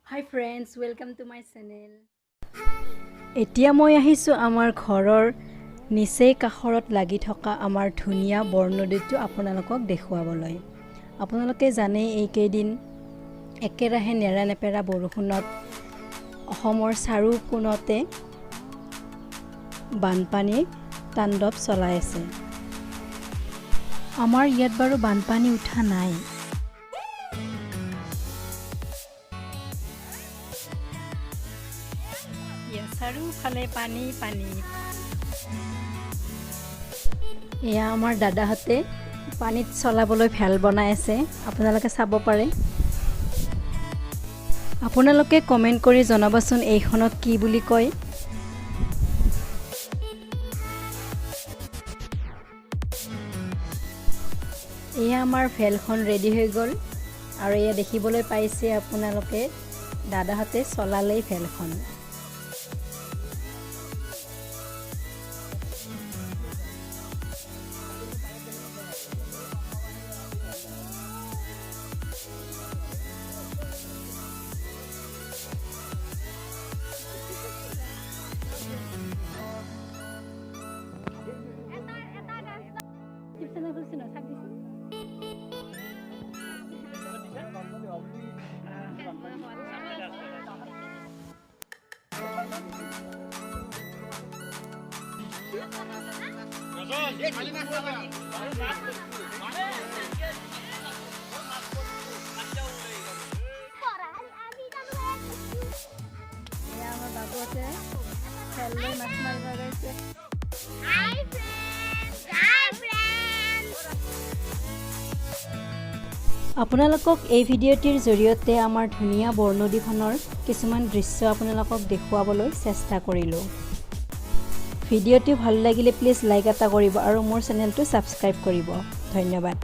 Hi friends, welcome to my channel. এতিয়া মই আহিছো আমাৰ ঘৰৰ নিচেই কাষৰত লাগি থকা আমাৰ ধুনীয়া বৰনদীটো আপোনালোকক দেখুৱাবলৈ। আপোনালোকে জানে এই কেইদিন একেৰাহে নেৰানেপেৰা বৰষুণত অসমৰ চাৰু কোণতে বানপানী তাণ্ডৱ চলাই আছে। আমাৰ ইয়াত বাৰু বানপানী উঠা নাই। চাৰিওফালে পানী পানী। এয়া আমাৰ দাদাহঁতে পানীত চলাবলৈ ভেল বনাই আছে, আপোনালোকে চাব পাৰে। আপোনালোকে কমেণ্ট কৰি জনাবচোন এইখনক কি বুলি কয়। এয়া আমাৰ ভেলখন ৰেডি হৈ গ'ল আৰু এয়া দেখিবলৈ পাইছে আপোনালোকে দাদাহঁতে চলালেই ভেলখন। আপোনালোকক এই ভিডিঅ'টিৰ জৰিয়তে আমাৰ ধুনীয়া বৰনদীখনৰ কিছুমান দৃশ্য আপোনালোকক দেখুৱাবলৈ চেষ্টা কৰিলোঁ। ভিডিঅ'টি ভাল লাগিলে প্লিজ লাইক এটা কৰিব আৰু মোৰ চেনেলটো ছাবস্ক্ৰাইব কৰিব। ধন্যবাদ।